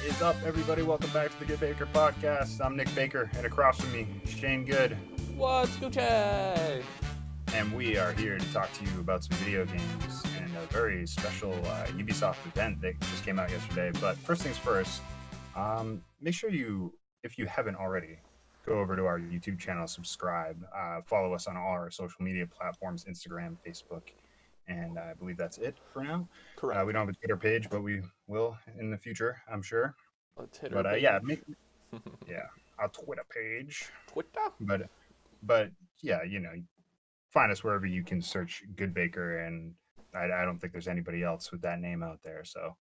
is up, everybody? Welcome back to the GoodeBaker podcast. I'm Nick Baker, and across from me, Shane Good. What's Gucci? And we are here to talk to you about some video games and a very special Ubisoft event that just came out yesterday. But first things first, make sure if you haven't already, go over to our YouTube channel, subscribe, follow us on all our social media platforms, Instagram, Facebook, and I believe that's it for now. Correct. We don't have a Twitter page, but we will in the future, I'm sure. A Twitter But page. yeah, our Twitter page. Twitter. But yeah, find us wherever you can search GoodeBaker, and I don't think there's anybody else with that name out there. So,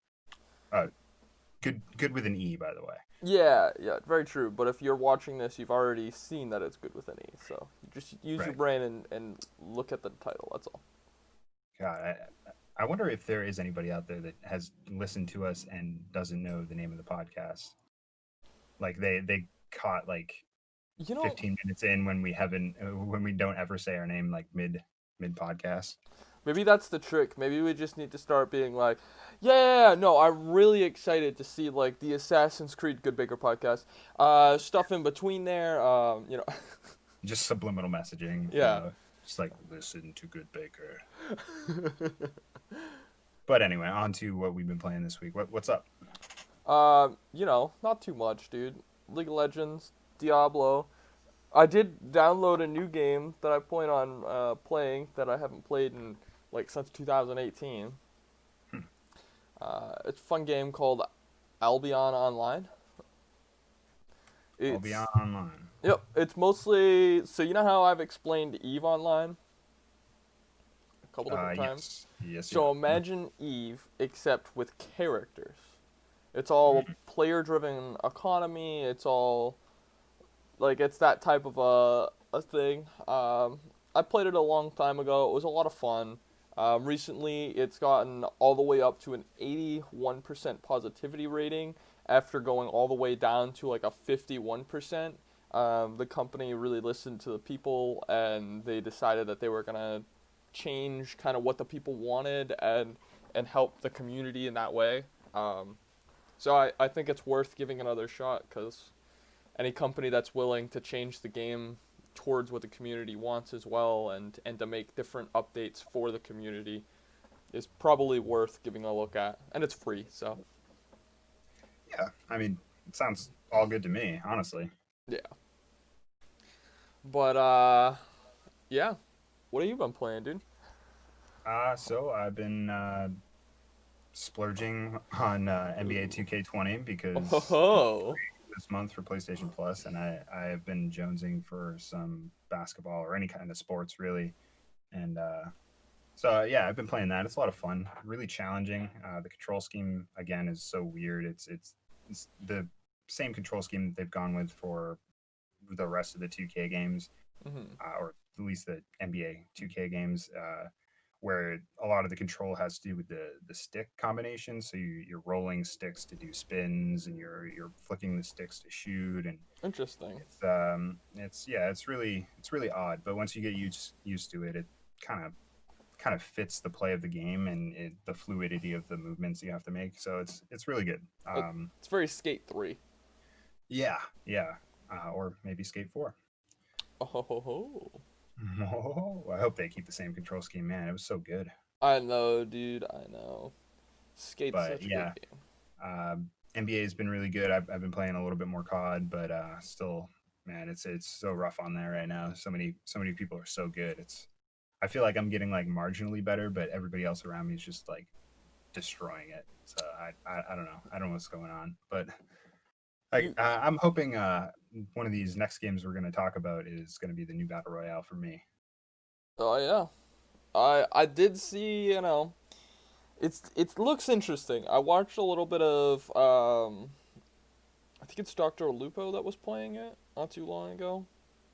good with an E, by the way. Yeah, very true. But if you're watching this, you've already seen that it's good with an E. So you just use your Right. brain and look at the title. That's all. God, I wonder if there is anybody out there that has listened to us and doesn't know the name of the podcast. Like they caught like 15 minutes in when we don't ever say our name like mid podcast. Maybe that's the trick. Maybe we just need to start being like, yeah, no, I'm really excited to see like the Assassin's Creed GoodeBaker podcast. Stuff in between there. Just subliminal messaging. Yeah. Just like listen to GoodeBaker. But anyway, on to what we've been playing this week. What's up? Not too much, dude. League of Legends, Diablo. I did download a new game that I plan on playing that I haven't played in since 2018. It's a fun game called Albion Online. Albion Online. Yep, it's mostly so you know how I've explained Eve Online a couple different times. Yes. So imagine Eve except with characters. It's all player-driven economy. It's all it's that type of a thing. I played it a long time ago. It was a lot of fun. Recently, it's gotten all the way up to an 81% positivity rating after going all the way down to like a 51%. The company really listened to the people, and they decided that they were going to change kind of what the people wanted and help the community in that way. So I think it's worth giving another shot because any company that's willing to change the game towards what the community wants as well and to make different updates for the community is probably worth giving a look at. And it's free, so. Yeah, I mean, it sounds all good to me, honestly. Yeah. But, yeah. What have you been playing, dude? So I've been splurging on NBA 2K20 because this month for PlayStation Plus, and I have been jonesing for some basketball or any kind of sports really, and so yeah, I've been playing that. It's a lot of fun, really challenging. The control scheme again is so weird. It's the same control scheme that they've gone with for the rest of the 2K games, or at least the NBA 2K games. Where a lot of the control has to do with the stick combination. So you're rolling sticks to do spins, and you're flicking the sticks to shoot. And interesting. It's really odd. But once you get used to it, it kind of fits the play of the game and the fluidity of the movements you have to make. So it's really good. It's very Skate 3. Yeah, or maybe Skate 4. Oh. Oh, I hope they keep the same control scheme, man. It was so good. I know, dude. I know. Skate's But such a good game. NBA has been really good. I've been playing a little bit more COD, but still, man, it's so rough on there right now. So many people are so good. I feel like I'm getting like marginally better, but everybody else around me is just like destroying it. So I don't know. I don't know what's going on, but I'm hoping one of these next games we're going to talk about is going to be the new Battle Royale for me. Oh yeah, I did see. It looks interesting. I watched a little bit of I think it's Dr. Lupo that was playing it not too long ago,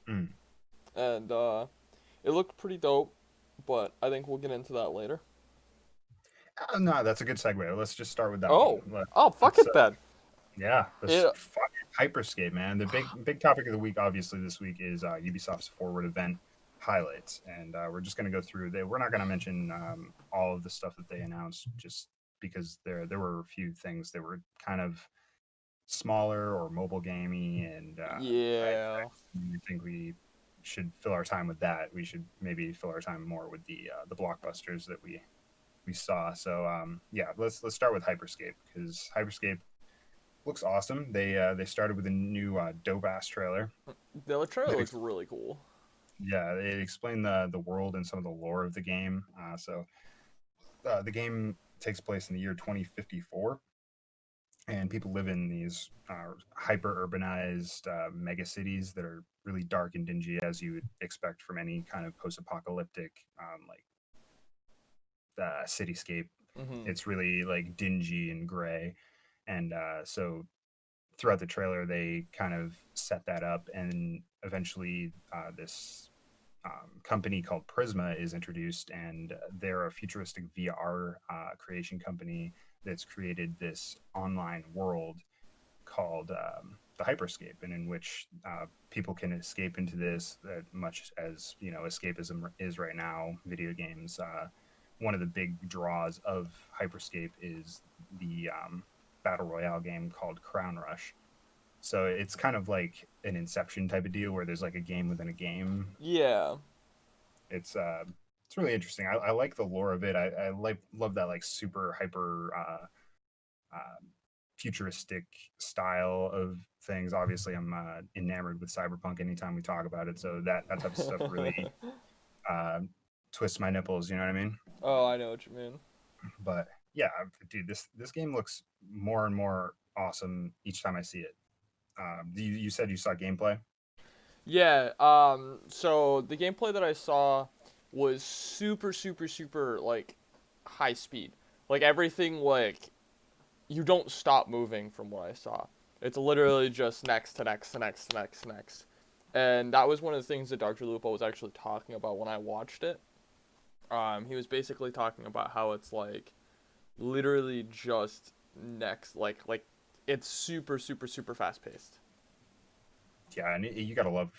and it looked pretty dope. But I think we'll get into that later. No, that's a good segue. Let's just start with that. Fuck it then. Yeah, Hyperscape, man. The big topic of the week, obviously, this week is Ubisoft's Forward event highlights, and we're just going to go through. We're not going to mention all of the stuff that they announced, just because there were a few things that were kind of smaller or mobile gamey, and Yeah. I think we should fill our time with that. We should maybe fill our time more with the blockbusters that we saw. So yeah, let's start with Hyperscape because Hyperscape looks awesome. They started with a new dope ass trailer. The trailer That looks really cool. yeah, it explained the world and some of the lore of the game. The game takes place in the year 2054, and people live in these hyper urbanized mega cities that are really dark and dingy, as you would expect from any kind of post apocalyptic like cityscape. Hmm. It's really like dingy and gray, and so throughout the trailer they kind of set that up, and eventually this company called Prisma is introduced, and they're a futuristic VR creation company that's created this online world called the Hyperscape, and in which people can escape into this, much as escapism is right now. Video games. One of the big draws of Hyperscape is the battle royale game called Crown Rush. So it's kind of like an Inception type of deal where there's like a game within a game. Yeah. It's uh, it's really interesting. I like the lore of it. I like love that like super hyper uh, futuristic style of things. Obviously, I'm enamored with cyberpunk anytime we talk about it. So that type of stuff really uh, twists my nipples. You know what I mean? Oh, I know what you mean. But yeah, dude, this game looks more and more awesome each time I see it. You said you saw gameplay. Yeah, so the gameplay that I saw was super, super, super, like, high speed. Like, everything, like, you don't stop moving from what I saw. It's literally just next to next to next to next to next. And that was one of the things that Dr. Lupo was actually talking about when I watched it. He was basically talking about how it's, like, literally just next, like, it's super, super, super fast paced. Yeah, and you gotta love.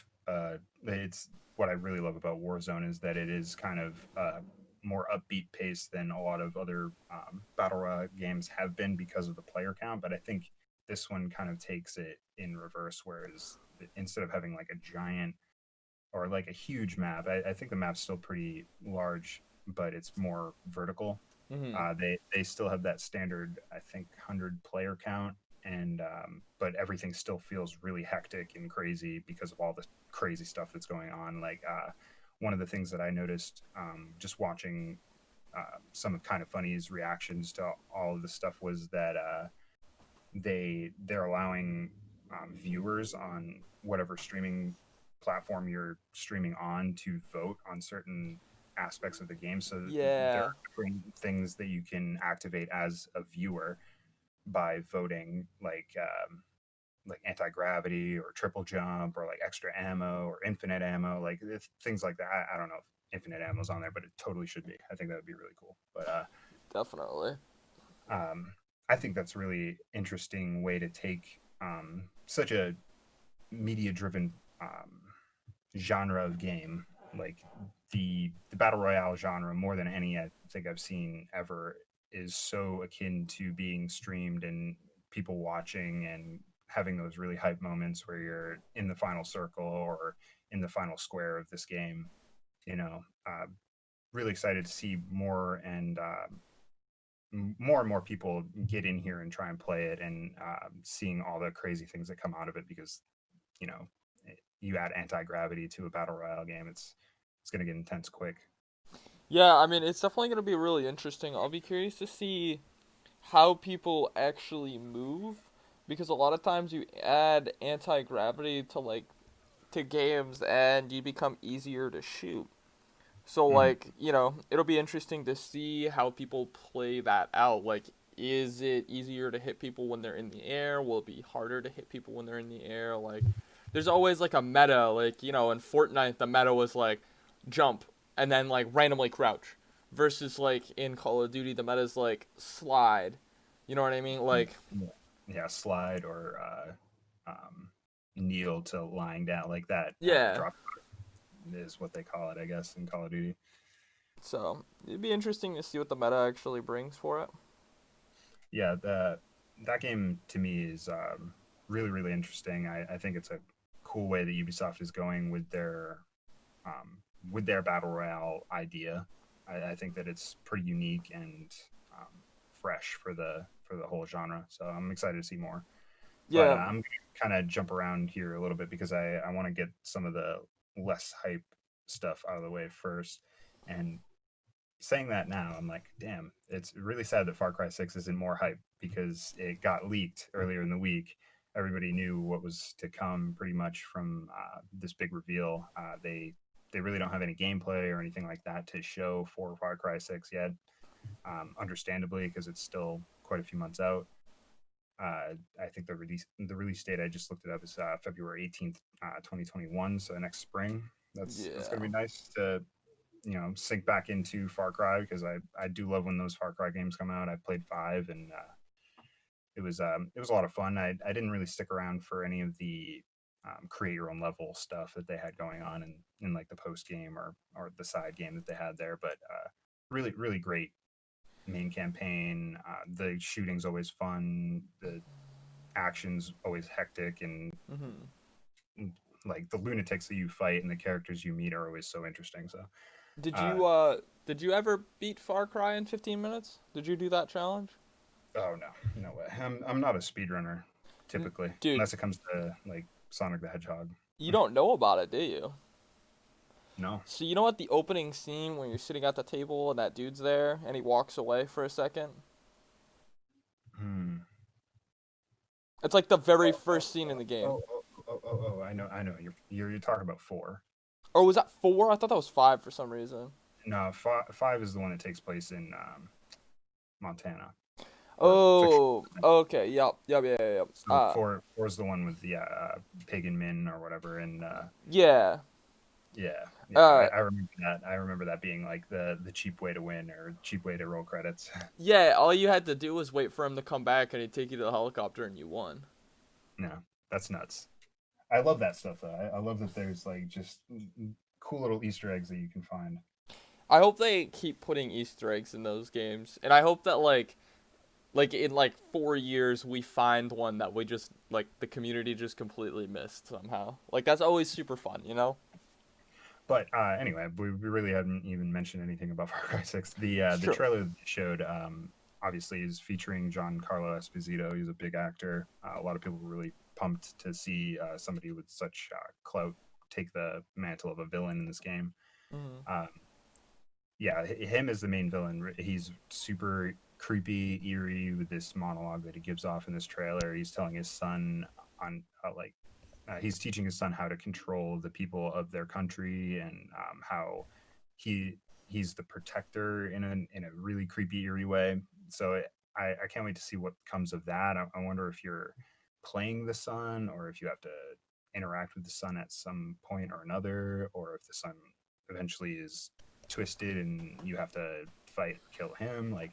It's what I really love about Warzone is that it is kind of more upbeat pace than a lot of other battle royale games have been because of the player count. But I think this one kind of takes it in reverse, whereas instead of having like a giant or like a huge map, I think the map's still pretty large, but it's more vertical. Hmm. They still have that standard, I think, 100 player count, and but everything still feels really hectic and crazy because of all the crazy stuff that's going on. Like one of the things that I noticed just watching some of Kind of Funny's reactions to all of this stuff was that they're allowing viewers on whatever streaming platform you're streaming on to vote on certain aspects of the game. So there Yeah. are different things that you can activate as a viewer by voting, like anti-gravity or triple jump or like extra ammo or infinite ammo, like things like that. I don't know if infinite ammo's on there, but it totally should be. I think that would be really cool. But Definitely. um, I think that's a really interesting way to take such a media-driven genre of game, like the battle royale genre, more than any I think I've seen ever, is so akin to being streamed and people watching and having those really hype moments where you're in the final circle or in the final square of this game. You know, really excited to see more and more people get in here and try and play it, and seeing all the crazy things that come out of it, because you know you add anti-gravity to a battle royale game, it's going to get intense quick. Yeah, I mean, it's definitely going to be really interesting. I'll be curious to see how people actually move because a lot of times you add anti-gravity to to games and you become easier to shoot. So Mm-hmm. it'll be interesting to see how people play that out. Like is it easier to hit people when they're in the air? Will it be harder to hit people when they're in the air? Like there's always like a meta, like, in Fortnite the meta was like jump and then like randomly crouch versus like in Call of Duty the meta is like slide. You know what I mean? Like Yeah, yeah, slide or kneel to lying down, like that. yeah. Drop is what they call it, I guess, in Call of Duty. So, it'd be interesting to see what the meta actually brings for it. Yeah, that game to me is. really interesting. I think it's a cool way that Ubisoft is going um, with their battle royale idea. I think that it's pretty unique and fresh for the whole genre. So I'm excited to see more. But Yeah, I'm going to kind of jump around here a little bit because I want to get some of the less hype stuff out of the way first. And saying that now, I'm like, damn, it's really sad that Far Cry 6 isn't more hype because it got leaked earlier in the week. Everybody knew what was to come pretty much from this big reveal. They really don't have any gameplay or anything like that to show for Far Cry 6 yet, understandably, because it's still quite a few months out. I think the release date I just looked it up is February 18th, 2021. So next spring. That's gonna yeah. be nice to sink back into Far Cry because I do love when those Far Cry games come out. I played five and it was a lot of fun. I didn't really stick around for any of the create your own level stuff that they had going on in like the post game or the side game that they had there, but really great main campaign. The shooting's always fun. The action's always hectic and Hmm. like the lunatics that you fight and the characters you meet are always so interesting. So Did uh, you did you ever beat Far Cry in 15 minutes? Did you do that challenge? oh no way. I'm not a speedrunner typically Dude, unless it comes to like Sonic the Hedgehog. you don't know about it, do you? No. So you know what the opening scene when you're sitting at the table and that dude's there and he walks away for a second? Hmm. It's like the very Oh, oh, first scene in the game. oh, I know. You're talking about four. Or was that 4? I thought that was 5 for some reason. No, five is the one that takes place in Montana or fiction. Oh, okay. Yep, yeah, yeah, yep. So four is the one with the Pagan Min or whatever, and Yeah. yeah, Uh, I remember that. I remember that being like the cheap way to win or cheap way to roll credits. yeah, all you had to do was wait for him to come back and he'd take you to the helicopter and you won. No, that's nuts. I love that stuff though. I love that there's like just cool little Easter eggs that you can find. I hope they keep putting Easter eggs in those games. And I hope that like in like 4 years we find one that we just like the community just completely missed somehow. Like that's always super fun, you know? But anyway, we really hadn't even mentioned anything about Far Cry 6. The Sure. trailer that they showed obviously is featuring Giancarlo Esposito. He's a big actor. A lot of people were really pumped to see somebody with such clout take the mantle of a villain in this game. Mhm. Um, yeah, him as the main villain. He's super creepy, eerie with this monologue that he gives off in this trailer. He's telling his son on he's teaching his son how to control the people of their country and how he he's the protector in a really creepy, eerie way. So I can't wait to see what comes of that. I wonder if you're playing the son or if you have to interact with the son at some point or another, or if the son eventually is twisted and you have to fight kill him. Like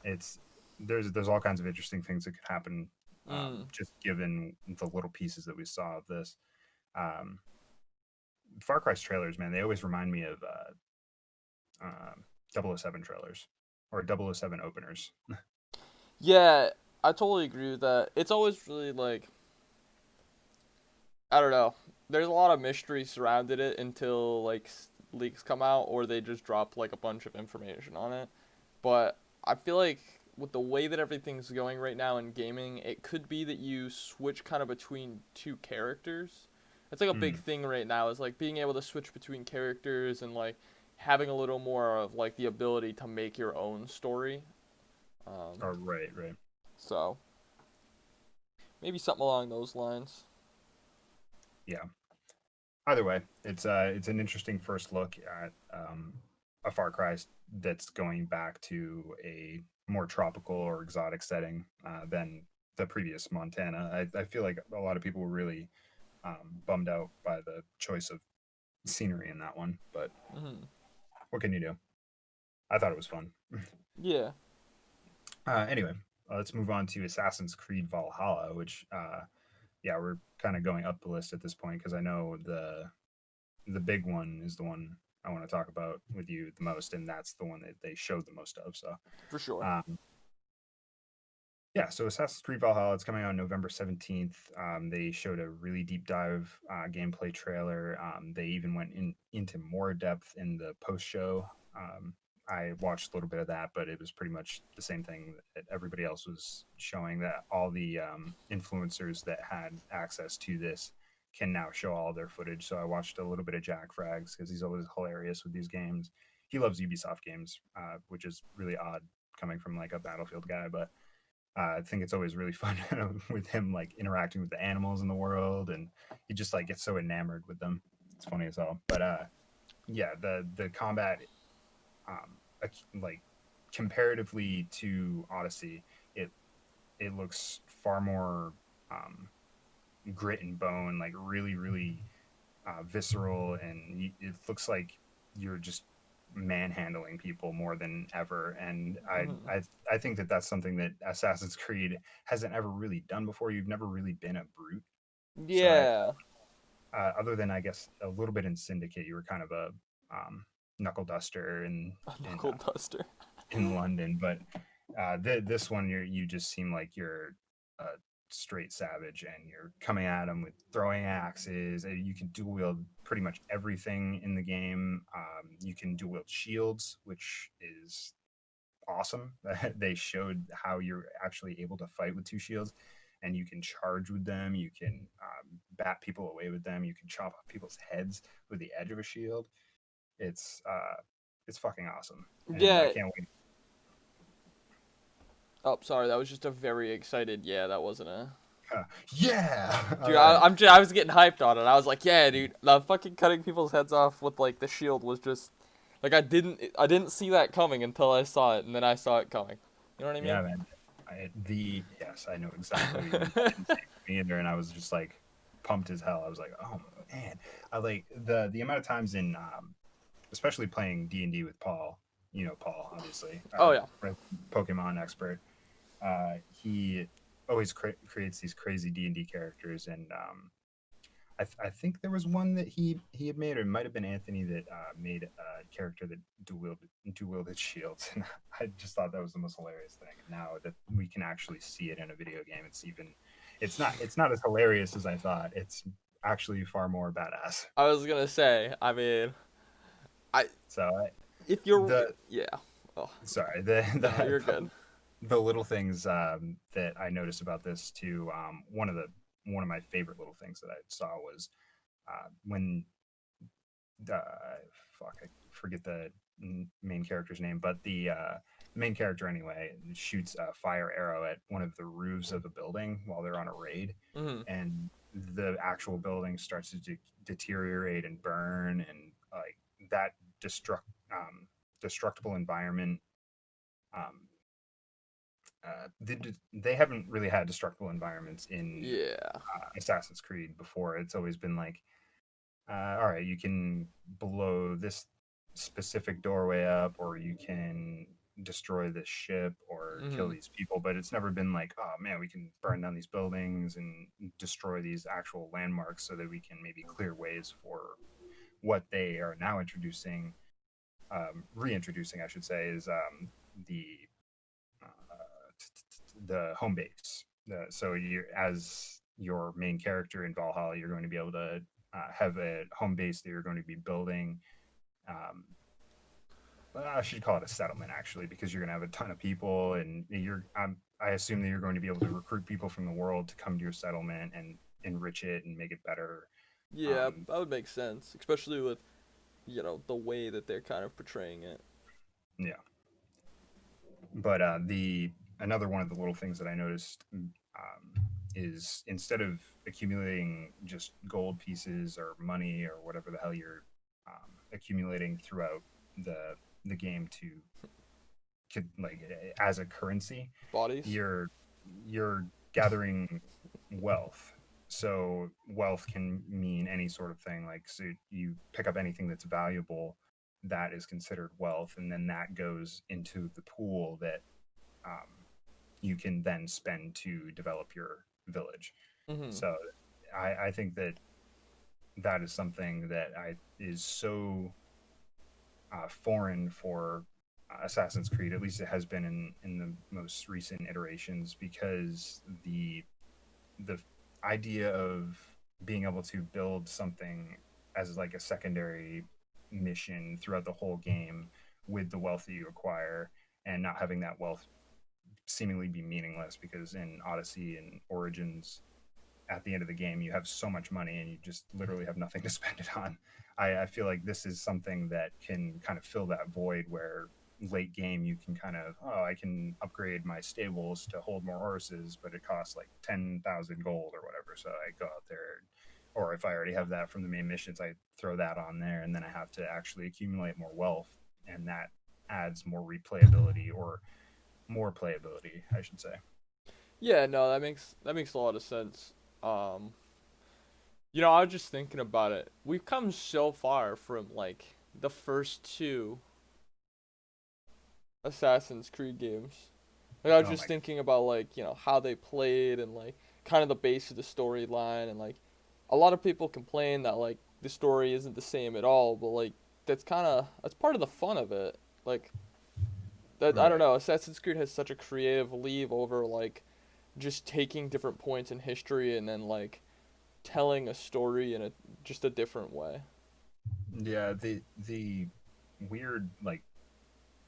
it's there's all kinds of interesting things that could happen Mm. just given the little pieces that we saw of this. Um, Far Cry's trailers, man, they always remind me of 007 trailers or 007 openers. Yeah, I totally agree with that. It's always really like I don't know. There's a lot of mystery surrounded it until like leaks come out or they just drop like a bunch of information on it. But I feel like with the way that everything's going right now in gaming, it could be that you switch kind of between two characters. It's like a big Mm. thing right now is like being able to switch between characters and like having a little more of like the ability to make your own story. Um, Oh, right. so maybe something along those lines. Yeah. Either way, it's an interesting first look at a Far Cry that's going back to a more tropical or exotic setting than the previous Montana. I feel like a lot of people were really bummed out by the choice of scenery in that one, but Hmm. what can you do? I thought it was fun. Yeah. Anyway, let's move on to Assassin's Creed Valhalla, which yeah, we're kind of going up the list at this point because I know the big one is the one I want to talk about with you the most, and that's the one that they showed the most of. So, For sure. um, Yeah, so Assassin's Creed Valhalla, it's coming out November 17th. They showed a really deep dive gameplay trailer. They even went into more depth in the post show. I watched a little bit of that, but it was pretty much the same thing that everybody else was showing, that all the influencers that had access to this can now show all their footage. So I watched a little bit of Jack Frags because he's always hilarious with these games. He loves Ubisoft games, which is really odd coming from like a Battlefield guy, but I think it's always really fun with him like interacting with the animals in the world, and he just like gets so enamored with them. It's funny as hell. But yeah, the combat, like comparatively to Odyssey, it it looks far more um, grit and bone, like really visceral, and it looks like you're just manhandling people more than ever. And Hmm. I think that that's something that Assassin's Creed hasn't ever really done before. You've never really been a brute. So Yeah, other than I guess a little bit in Syndicate, you were kind of a knuckle duster a in knuckle duster. in London, but this one you just seem like you're a straight savage, and you're coming at them with throwing axes. You can dual wield pretty much everything in the game. You can dual wield shields, which is awesome. They showed how you're actually able to fight with two shields, and you can charge with them. You can bat people away with them. You can chop off people's heads with the edge of a shield. It's fucking awesome, and I Yeah. can't wait. Oh, sorry. That was just a very excited. Yeah, that wasn't a. Yeah. All Dude, right. I was getting hyped on it. I was like, yeah, dude, the fucking cutting people's heads off with like the shield was just like I didn't see that coming until I saw it, and then I saw it coming. You know what I mean? Yeah, man. Yes, I know exactly what you mean. I didn't see it either, and I was just like pumped as hell. I was like, oh man, I like the amount of times in especially playing D&D with Paul. You know Paul, obviously, Oh our yeah. Pokemon expert. He always creates these crazy D&D characters, and I think there was one that he had made, or it might have been Anthony that made a character that dual wielded shields, and I just thought that was the most hilarious thing. And now that we can actually see it in a video game, it's not as hilarious as I thought. It's actually far more badass. I was gonna say. I mean, I So if you're the yeah. Oh sorry no, you're good. the little things that I noticed about this too. One of my favorite little things that I saw was when uh, fuck, I forget the main character's name, but the main character anyway shoots a fire arrow at one of the roofs of a building while they're on a raid, Hmm. and the actual building starts to deteriorate and burn, and like that destructible environment. Um, they haven't really had destructible environments in Yeah. Assassin's Creed before. It's always been like, all right, you can blow this specific doorway up, or you can destroy this ship or kill Hmm. these people, but it's never been like, oh man, we can burn down these buildings and destroy these actual landmarks so that we can maybe clear ways for what they are now introducing, reintroducing, I should say, is the the home base. So you, as your main character in Valhalla, you're going to be able to have a home base that you're going to be building. Um, I should call it a settlement actually, because you're going to have a ton of people, and I assume that you're going to be able to recruit people from the world to come to your settlement and enrich it and make it better. Yeah, Um, that would make sense, especially with the way that they're kind of portraying it. yeah, but the another one of the little things that I noticed is instead of accumulating just gold pieces or money or whatever the hell you're accumulating throughout the game to like as a currency, Bodies. you're you're gathering wealth. So wealth can mean any sort of thing. Like, so you pick up anything that's valuable, that is considered wealth, and then that goes into the pool that you can then spend to develop your village. Hmm. So I think that that is something that I is so foreign for Assassin's Creed. At least it has been in the most recent iterations, because the idea of being able to build something as like a secondary mission throughout the whole game with the wealth that you acquire, and not having that wealth seemingly be meaningless, because in Odyssey and Origins, at the end of the game, you have so much money and you just literally have nothing to spend it on. I feel like this is something that can kind of fill that void, where late game you can kind of, oh, I can upgrade my stables to hold more horses, but it costs like 10,000 gold or whatever. So I go out there, or if I already have that from the main missions, I throw that on there, and then I have to actually accumulate more wealth, and that adds more replayability, or more playability, I should say. Yeah, no, that makes a lot of sense. Um, I was just thinking about it. We've come so far from like the first two Assassin's Creed games. Like I was Oh just my, thinking about like, how they played and like kind of the base of the storyline, and like a lot of people complain that like the story isn't the same at all, but like that's part of the fun of it. Like that I don't right. know, Assassin's Creed has such a creative leave over like just taking different points in history and then like telling a story in a just a different way. Yeah, the weird like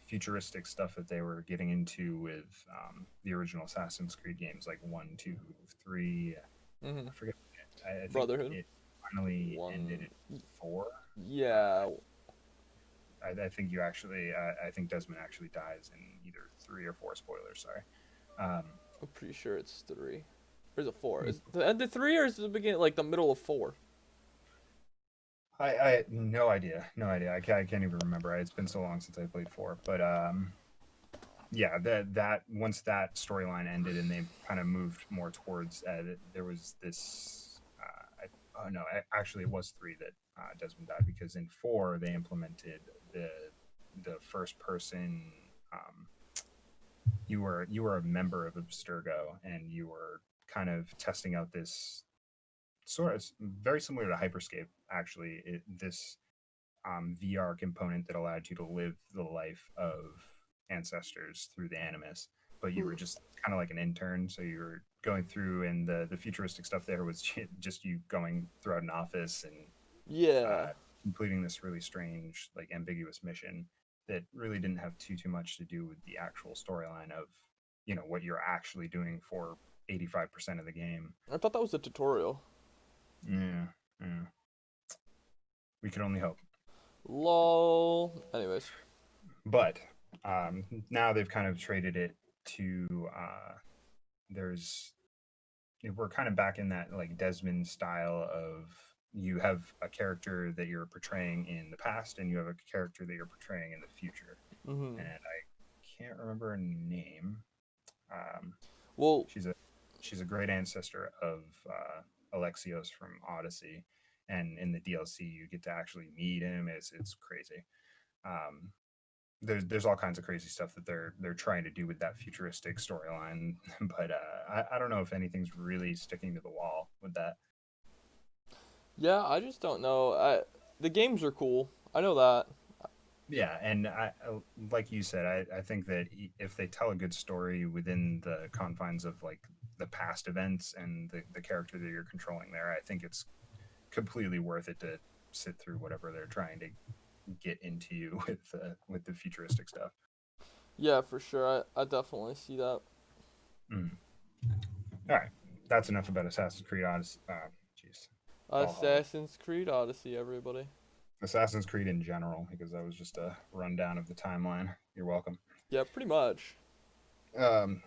futuristic stuff that they were getting into with the original Assassin's Creed games, like one, two, three. Mhm. I forget. I think Brotherhood. it finally ended One. at four. Yeah, I think you actually. I think Desmond actually dies in either three or four. Spoilers. Sorry. Um, I'm pretty sure it's 3. Or is it 4? Is the end of 3 or is it the beginning like the middle of 4? I no idea, no idea. I can't even remember. It's been so long since I played four, but yeah, that once that storyline ended and they kind of moved more towards, there was this. Oh no, actually, it was three that Desmond died, because in four they implemented the first person. Um, you were a member of Abstergo, and you were kind of testing out this sort of very similar to Hyperscape. Actually, this VR component that allowed you to live the life of ancestors through the Animus, but you were just kind of like an intern. So you were going through, and the futuristic stuff there was just you going throughout an office and Yeah. uh, completing this really strange, like ambiguous mission that really didn't have too much to do with the actual storyline of what you're actually doing for 85% of the game. I thought that was a tutorial. Yeah, yeah. We could only hope. Lol. Anyways. But now they've kind of traded it to there's we're kind of back in that like Desmond style of, you have a character that you're portraying in the past, and you have a character that you're portraying in the future. Mhm. And I can't remember her name. Um, Well, she's a great ancestor of Alexios from Odyssey, and in the DLC you get to actually meet him. It's crazy. Um, there's all kinds of crazy stuff that they're trying to do with that futuristic storyline, but I don't know if anything's really sticking to the wall with that. yeah, I just don't know. The games are cool. I know that. Yeah, and like you said, I think that if they tell a good story within the confines of like the past events and the character that you're controlling there, I think it's completely worth it to sit through whatever they're trying to get into you with the futuristic stuff. Yeah, for sure. I definitely see that. Mm. All right, that's enough about Assassin's Creed Odyssey. Jeez, Valhalla. Assassin's Creed Odyssey, everybody. Assassin's Creed in general, because that was just a rundown of the timeline. You're welcome. Yeah, pretty much. Um,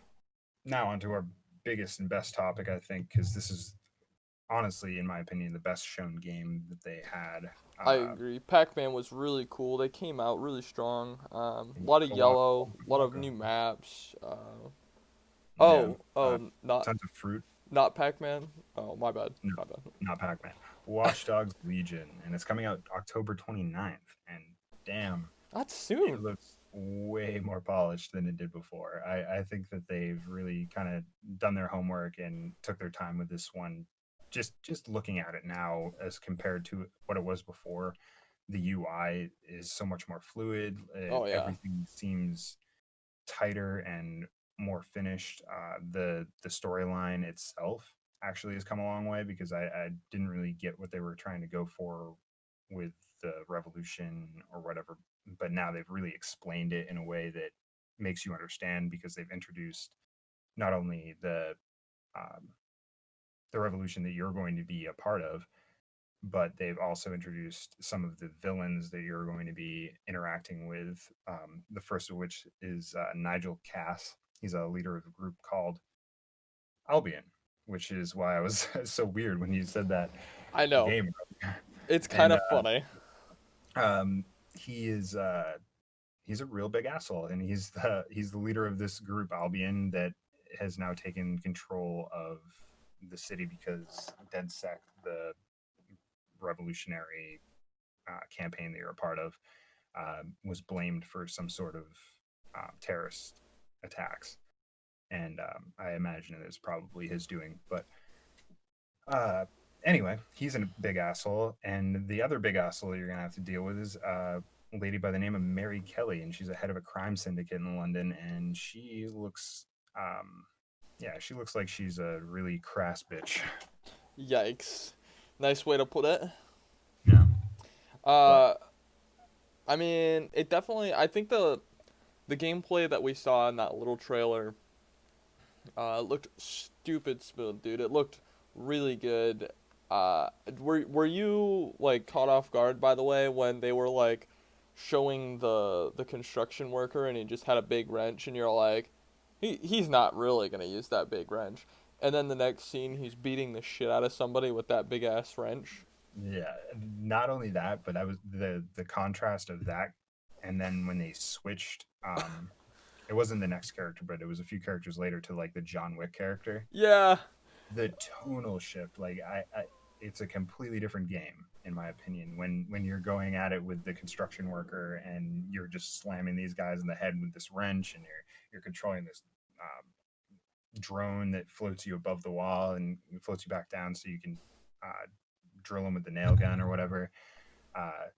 Now onto our biggest and best topic, I think, because this is honestly, in my opinion, the best shown game that they had. I Uh, agree. Pac-Man was really cool. They came out really strong. A lot of Waka Waka yellow, Waka a lot of Waka. new maps. Yeah, Oh, not tons of fruit. not Pac-Man. Oh, my bad. No, My bad. not Pac-Man. Watch Dogs Legion, and it's coming out October 29th. And damn, That's it soon. looks way more polished than it did before. I think that they've really kind of done their homework and took their time with this one. Just looking at it now as compared to what it was before, the UI is so much more fluid. Oh yeah. Everything seems tighter and more finished. The storyline itself actually has come a long way because I didn't really get what they were trying to go for with the revolution or whatever, but now they've really explained it in a way that makes you understand because they've introduced not only um, the revolution that you're going to be a part of, but they've also introduced some of the villains that you're going to be interacting with. The first of which is Nigel Cass. He's a leader of a group called Albion, which is why I was so weird when you said that I know. game. It's kind And of funny. he is he's a real big asshole, and he's the leader of this group Albion that has now taken control of the city because DedSec, the revolutionary campaign that you're a part of, was blamed for some sort of terrorist attacks, and I imagine it is probably his doing. But uh, anyway, he's a big asshole, and the other big asshole you're gonna have to deal with is a lady by the name of Mary Kelly, and she's a head of a crime syndicate in London, and she looks, yeah, she looks like she's a really crass bitch. Yikes. Nice way to put it. Yeah, but Uh, I mean, it definitely. I think the gameplay that we saw in that little trailer looked stupid smooth, dude. It looked really good. Were you like caught off guard by the way when they were like showing the construction worker and he just had a big wrench and you're like, he's not really gonna use that big wrench. And then the next scene, he's beating the shit out of somebody with that big ass wrench. yeah, not only that, but that was the contrast of that, and then when they switched, it wasn't the next character, but it was a few characters later to like the John Wick character. Yeah. The tonal shift, like it's a completely different game in my opinion when you're going at it with the construction worker and you're just slamming these guys in the head with this wrench and you're controlling this drone that floats you above the wall and floats you back down so you can uh, drill them with the nail gun or whatever. Uh,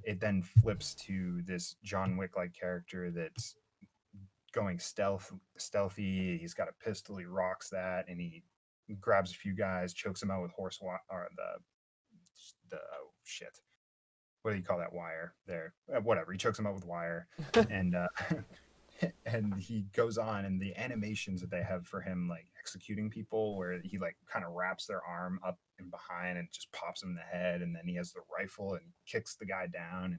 it then flips to this John Wick like character that's going stealthy. He's got a pistol. He rocks that, and he grabs a few guys, chokes them out with or the oh, shit. What do you call that wire? There, whatever. He chokes them out with wire, and and he goes on, and the animations that they have for him, like executing people, where he like kind of wraps their arm up and behind and just pops him in the head, and then he has the rifle and kicks the guy down and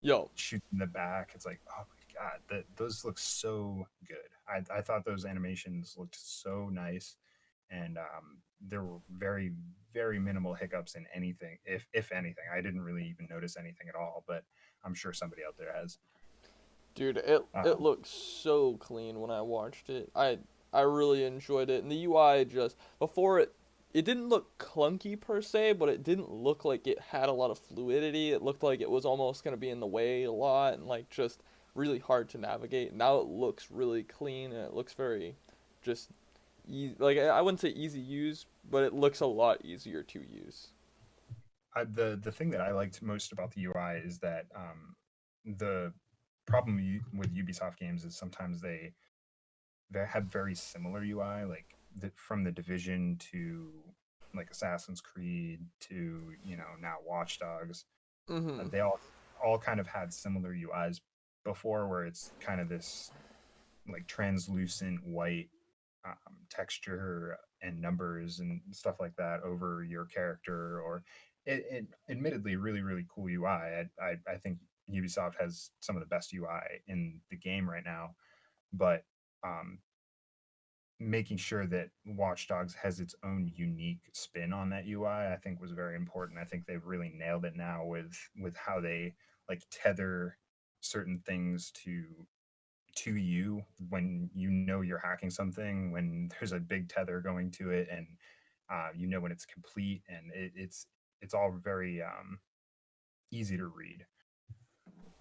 Yo, shoots in the back. It's like, oh my god, those look so good. I thought those animations looked so nice, and there were very minimal hiccups in anything, if anything. I didn't really even notice anything at all, but I'm sure somebody out there has. dude, it Um, looks so clean when I watched it. I really enjoyed it, and the UI just before it didn't look clunky per se, but it didn't look like it had a lot of fluidity. It looked like it was almost gonna be in the way a lot and like just really hard to navigate. Now it looks really clean and it looks very just easy. Like I wouldn't say easy use, but it looks a lot easier to use. the thing that I liked most about the UI is that the problem with Ubisoft games is sometimes they have very similar UI, like from the Division to like Assassin's Creed to now Watch Dogs. Mhm. They all kind of had similar UIs before, where it's kind of this like translucent white texture and numbers and stuff like that over your character, or it admittedly really cool UI. I think Ubisoft has some of the best UI in the game right now, but um, making sure that Watch Dogs has its own unique spin on that UI, I think was very important. I think they've really nailed it now with how they like tether certain things to you when you know you're hacking something, when there's a big tether going to it, and when it's complete, and it's all very easy to read.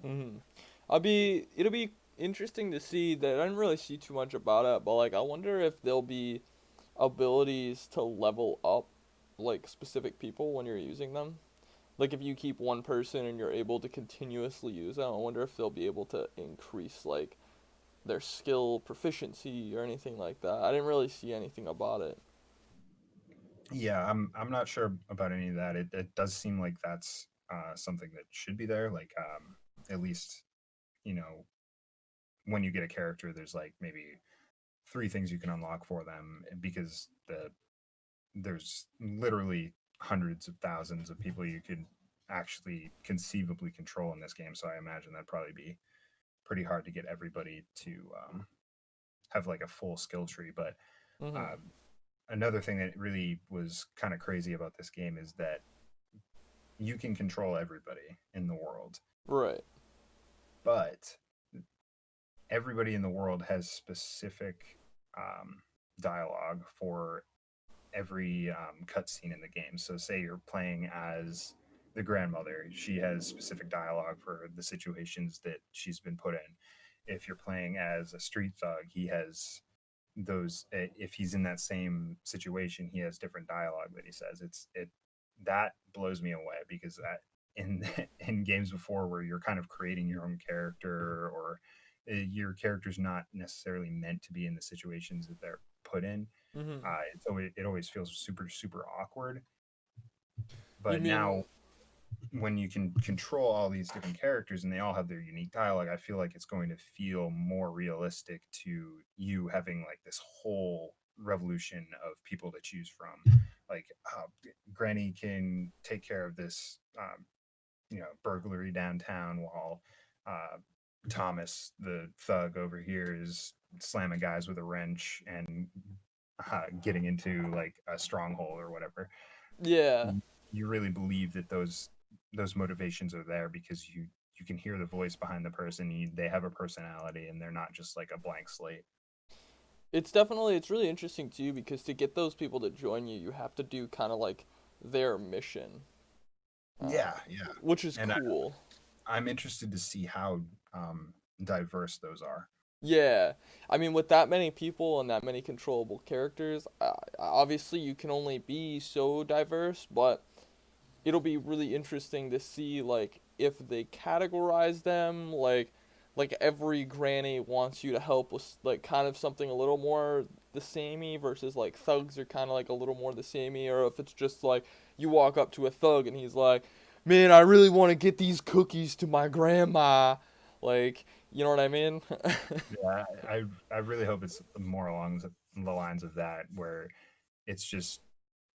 Mhm. It'll be interesting to see that. I didn't really see too much about it, but like I wonder if there'll be abilities to level up like specific people when you're using them. like if you keep one person and you're able to continuously use them, I wonder if they'll be able to increase like their skill proficiency or anything like that. I didn't really see anything about it. Yeah, I'm not sure about any of that. It does seem like that's something that should be there. Like at least you know when you get a character, there's like maybe three things you can unlock for them because there's literally hundreds of thousands of people you could actually conceivably control in this game. So I imagine that'd probably be pretty hard to get everybody to have like a full skill tree. But Mhm. uh, another thing that really was kind of crazy about this game is that you can control everybody in the world, Right. but everybody in the world has specific um, dialogue for every cutscene in the game. So, say you're playing as the grandmother, she has specific dialogue for the situations that she's been put in. If you're playing as a street thug, he has those. If he's in that same situation, he has different dialogue that he says. It that blows me away because that in in games before where you're kind of creating your own character or your character's not necessarily meant to be in the situations that they're put in, Mhm. it always feels super awkward. You But mean now when you can control all these different characters and they all have their unique dialogue, I feel like it's going to feel more realistic to you having like this whole revolution of people to choose from. Like Granny can take care of this, burglary downtown while uh, Thomas, the thug over here, is slamming guys with a wrench and getting into like a stronghold or whatever. yeah. You really believe that those motivations are there because you can hear the voice behind the person. They have a personality and they're not just like a blank slate. It's really interesting too because to get those people to join you, you have to do kind of like their mission, uh, Yeah, yeah. which is And cool. I'm interested to see how um, diverse those are. Yeah, I mean, with that many people and that many controllable characters, obviously you can only be so diverse, but it'll be really interesting to see like if they categorize them like every granny wants you to help with like kind of something a little more the samey versus like thugs are kind of like a little more the samey, or if it's just like you walk up to a thug and he's like, man, I really want to get these cookies to my grandma, like, you know what I mean? Yeah, I really hope it's more along the lines of that, where it's just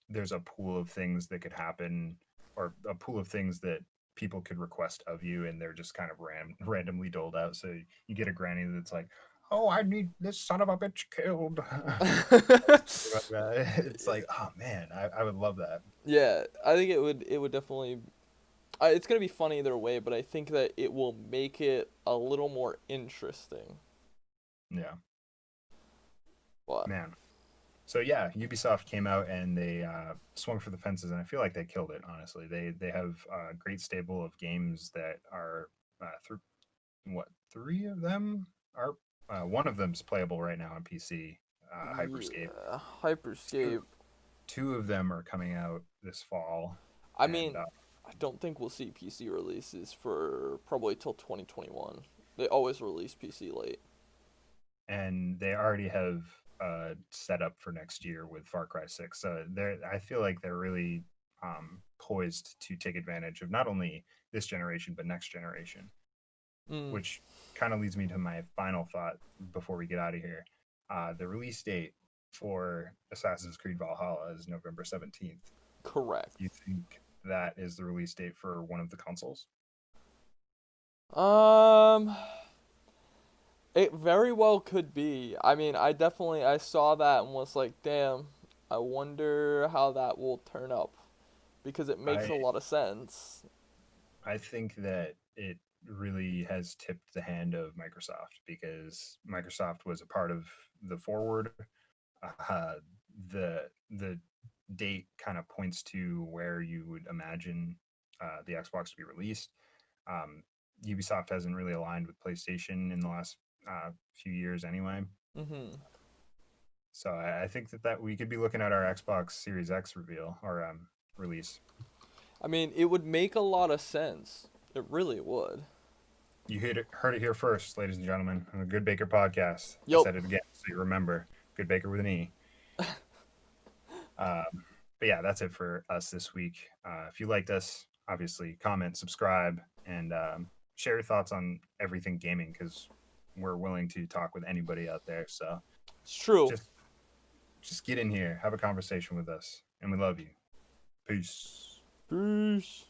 there's a pool of things that could happen, or a pool of things that people could request of you, and they're just kind of randomly doled out. So you get a granny that's like, "Oh, I need this son of a bitch killed." It's like, oh man, I would love that. Yeah, I think it would definitely it's gonna be fun either way, but I think that it will make it a little more interesting. Yeah, But man. So yeah, Ubisoft came out and they swung for the fences, and I feel like they killed it. Honestly, they have a great stable of games that are three of them are one of them's playable right now on PC, Hyperscape. yeah, Two Hyperscape. two of them are coming out this fall, I and mean, I don't think we'll see PC releases for probably till 2021. They always release PC late. they already have set up for next year with Far Cry 6. So I feel like they're really poised to take advantage of not only this generation but next generation, Mm, which kind of leads me to my final thought before we get out of here. The release date for Assassin's Creed Valhalla is November 17th. Do you correct. think that is the release date for one of the consoles? Um, it very well could be. I mean, I saw that and was like, damn, I wonder how that will turn up because it makes I a lot of sense. I think that it really has tipped the hand of Microsoft because Microsoft was a part of the Forward. Uh, the date kind of points to where you would imagine the Xbox to be released. Um, Ubisoft hasn't really aligned with PlayStation in the last few years, anyway. Mhm. So I think that we could be looking at our Xbox Series X reveal or release. I mean, it would make a lot of sense. It really would. You heard it here first, ladies and gentlemen, on the GoodeBaker podcast. I Yup. said it again, so you remember. GoodeBaker with an E. But yeah, that's it for us this week. If you liked us, obviously comment, subscribe, and share your thoughts on everything gaming, because we're willing to talk with anybody out there. So It's true. just get in here, have a conversation with us, and we love you. Peace. Peace.